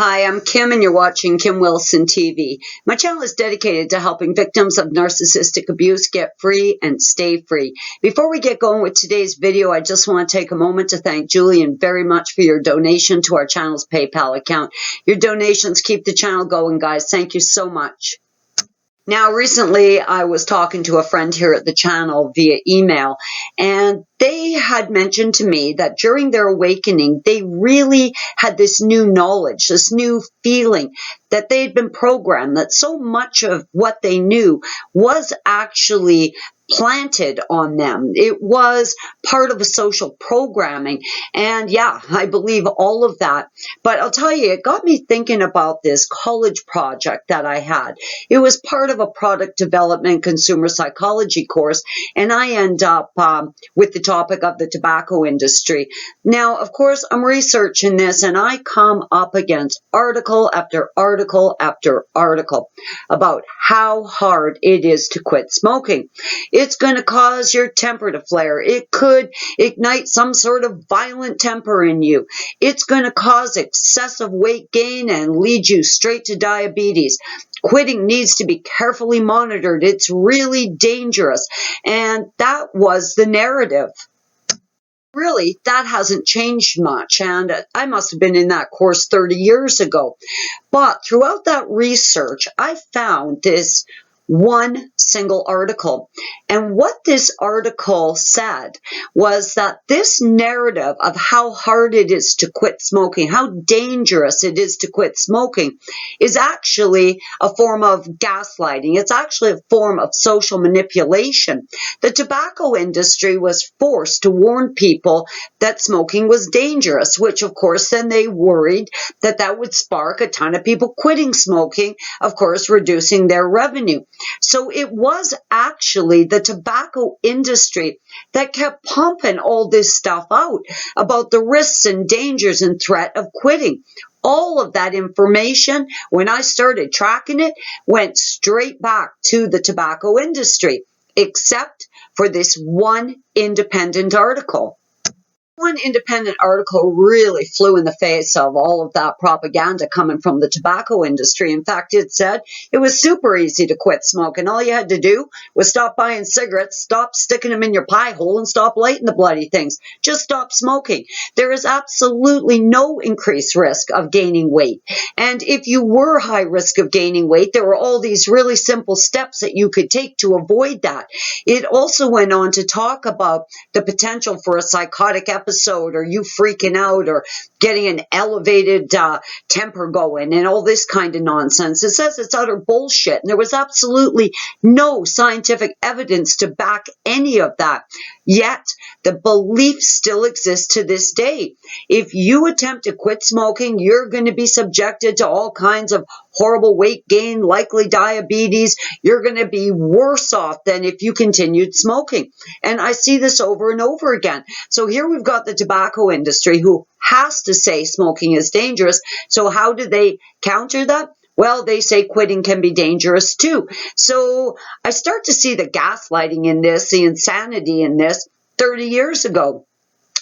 Hi, I'm Kim and you're watching Kim Wilson TV. My channel is dedicated to helping victims of narcissistic abuse get free and stay free. Before we get going with today's video, I just want to take a moment to thank Julian very much for your donation to our channel's PayPal account. Your donations keep the channel going, guys. Thank you so much. Now, recently, I was talking to a friend here at the channel via email, and they had mentioned to me that during their awakening, they really had this new knowledge, this new feeling that they had been programmed, that so much of what they knew was actually planted on them. It was part of a social programming. And yeah, I believe all of that. But I'll tell you, it got me thinking about this college project that I had. It was part of a product development consumer psychology course, and I end up with the topic of the tobacco industry. Now, of course, I'm researching this, and I come up against article after article after article about how hard it is to quit smoking. It's going to cause your temper to flare. It could ignite some sort of violent temper in you. It's going to cause excessive weight gain and lead you straight to diabetes. Quitting needs to be carefully monitored. It's really dangerous. And that was the narrative. Really, that hasn't changed much, and I must have been in that course 30 years ago. But throughout that research, I found this one single article. And what this article said was that this narrative of how hard it is to quit smoking, how dangerous it is to quit smoking, is actually a form of gaslighting. It's actually a form of social manipulation. The tobacco industry was forced to warn people that smoking was dangerous, which of course then they worried that that would spark a ton of people quitting smoking, of course reducing their revenue. So it was actually the tobacco industry that kept pumping all this stuff out about the risks and dangers and threat of quitting. All of that information, when I started tracking it, went straight back to the tobacco industry, except for this one independent article. One independent article really flew in the face of all of that propaganda coming from the tobacco industry. In fact, it said it was super easy to quit smoking. All you had to do was stop buying cigarettes, stop sticking them in your pie hole, and stop lighting the bloody things. Just stop smoking. There is absolutely no increased risk of gaining weight. And if you were high risk of gaining weight, there were all these really simple steps that you could take to avoid that. It also went on to talk about the potential for a psychotic episode, or you freaking out, or getting an elevated temper going, and all this kind of nonsense. It says it's utter bullshit, and there was absolutely no scientific evidence to back any of that. Yet, the belief still exists to this day. If you attempt to quit smoking, you're going to be subjected to all kinds of horrible weight gain, likely diabetes. You're going to be worse off than if you continued smoking. And I see this over and over again. So here we've got the tobacco industry who has to say smoking is dangerous. So how do they counter that? Well, they say quitting can be dangerous too. So I start to see the gaslighting in this, the insanity in this 30 years ago.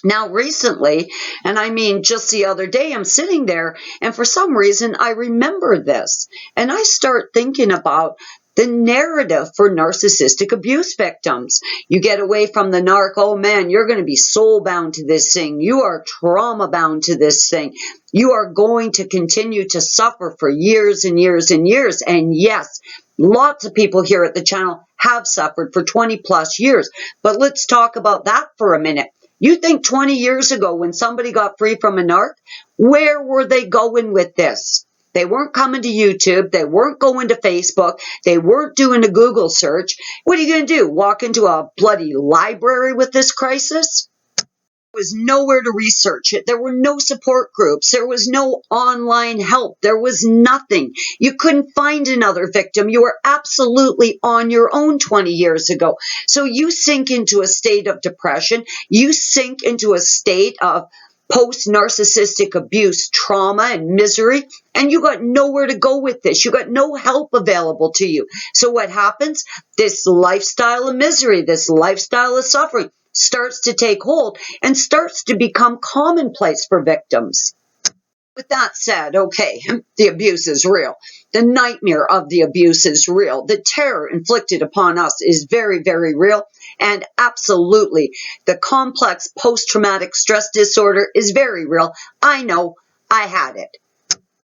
Now, recently, and I mean just the other day, I'm sitting there, and for some reason, I remember this. And I start thinking about the narrative for narcissistic abuse victims. You get away from the narc, oh man, you're going to be soul bound to this thing. You are trauma bound to this thing. You are going to continue to suffer for years and years and years. And yes, lots of people here at the channel have suffered for 20 plus years. But let's talk about that for a minute. You think 20 years ago when somebody got free from a narc, where were they going with this? They weren't coming to YouTube. They weren't going to Facebook. They weren't doing a Google search. What are you going to do? Walk into a bloody library with this crisis? There was nowhere to research it. There were no support groups. There was no online help. There was nothing. You couldn't find another victim. You were absolutely on your own 20 years ago. So you sink into a state of depression. You sink into a state of post-narcissistic abuse, trauma, and misery, and you got nowhere to go with this. You got no help available to you. So what happens? This lifestyle of misery, this lifestyle of suffering starts to take hold and starts to become commonplace for victims. With that said, okay, the abuse is real. The nightmare of the abuse is real. The terror inflicted upon us is very, very real. And absolutely, the complex post-traumatic stress disorder is very real. I know, I had it.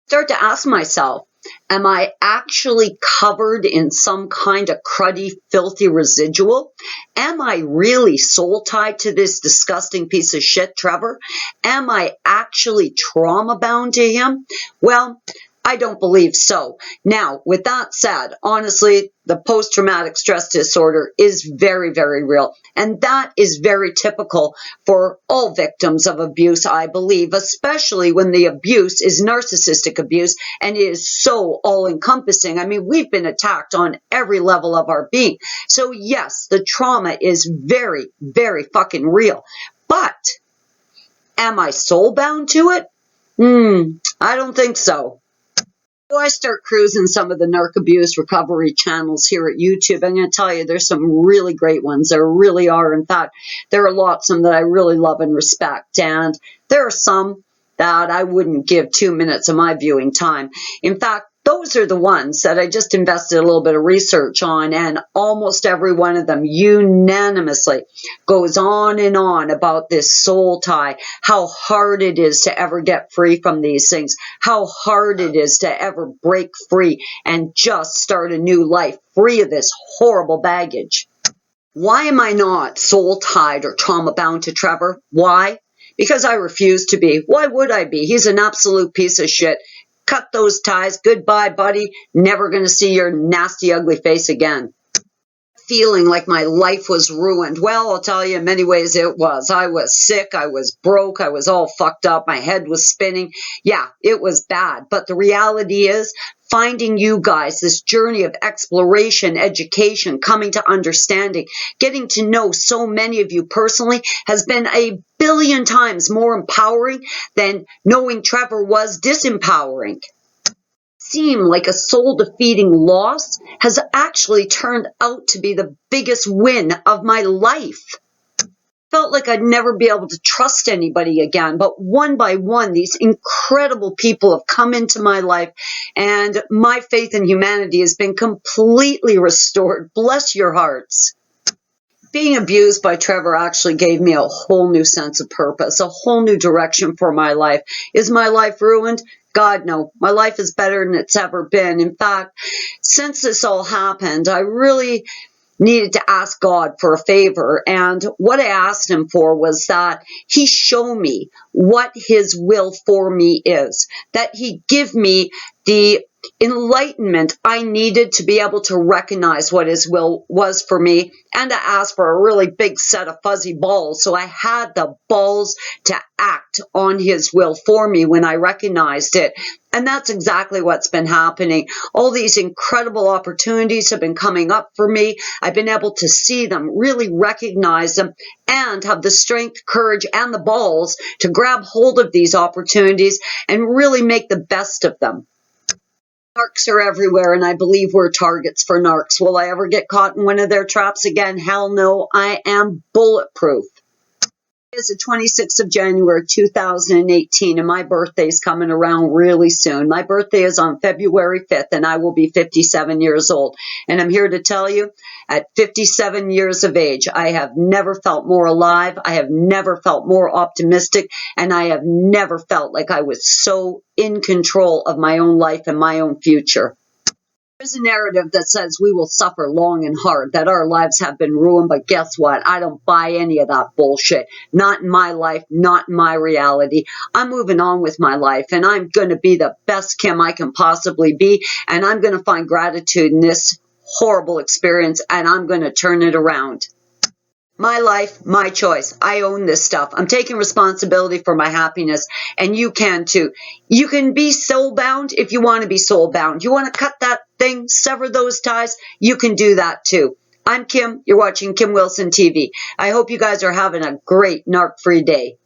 Start to ask myself, am I actually covered in some kind of cruddy, filthy residual? Am I really soul tied to this disgusting piece of shit, Trevor? Am I actually trauma bound to him? Well, I don't believe so. Now, with that said, honestly, the post-traumatic stress disorder is very, very real. And that is very typical for all victims of abuse, I believe, especially when the abuse is narcissistic abuse and it is so all-encompassing. I mean, we've been attacked on every level of our being. So yes, the trauma is very, very fucking real. But am I soul-bound to it? I don't think so. So I start cruising some of the narc abuse recovery channels here at YouTube. I'm going to tell you, there's some really great ones. There really are. In fact, there are lots of them that I really love and respect. And there are some that I wouldn't give 2 minutes of my viewing time. In fact, those are the ones that I just invested a little bit of research on, and almost every one of them unanimously goes on and on about this soul tie, how hard it is to ever get free from these things, how hard it is to ever break free and just start a new life free of this horrible baggage. Why am I not soul tied or trauma bound to Trevor? Why? Because I refuse to be. Why would I be? He's an absolute piece of shit. Cut those ties. Goodbye, buddy. Never going to see your nasty, ugly face again. Feeling like my life was ruined. Well, I'll tell you, in many ways it was. I was sick. I was broke. I was all fucked up. My head was spinning. Yeah, it was bad. But the reality is, finding you guys, this journey of exploration, education, coming to understanding, getting to know so many of you personally has been a billion times more empowering than knowing Trevor was disempowering. Seem like a soul-defeating loss has actually turned out to be the biggest win of my life. Felt like I'd never be able to trust anybody again, but one by one, these incredible people have come into my life, and my faith in humanity has been completely restored. Bless your hearts. Being abused by Trevor actually gave me a whole new sense of purpose, a whole new direction for my life. Is my life ruined? God, no. My life is better than it's ever been. In fact, since this all happened, I really needed to ask God for a favor. And what I asked him for was that he show me what his will for me is, that he give me the enlightenment I needed to be able to recognize what his will was for me, and to ask for a really big set of fuzzy balls. So I had the balls to act on his will for me when I recognized it. And that's exactly what's been happening. All these incredible opportunities have been coming up for me. I've been able to see them, really recognize them, and have the strength, courage, and the balls to grab hold of these opportunities and really make the best of them. Narcs are everywhere, and I believe we're targets for narcs. Will I ever get caught in one of their traps again? Hell no. I am bulletproof. It's the 26th of January, 2018, and my birthday's coming around really soon. My birthday is on February 5th, and I will be 57 years old. And I'm here to tell you, at 57 years of age, I have never felt more alive. I have never felt more optimistic, and I have never felt like I was so in control of my own life and my own future. There's a narrative that says we will suffer long and hard, that our lives have been ruined, but guess what? I don't buy any of that bullshit. Not in my life, not in my reality. I'm moving on with my life, and I'm going to be the best Kim I can possibly be, and I'm going to find gratitude in this horrible experience, and I'm going to turn it around. My life, my choice. I own this stuff. I'm taking responsibility for my happiness, and you can too. You can be soul-bound if you want to be soul-bound. You want to cut that thing, sever those ties, you can do that too. I'm Kim. You're watching Kim Wilson TV. I hope you guys are having a great narc-free day.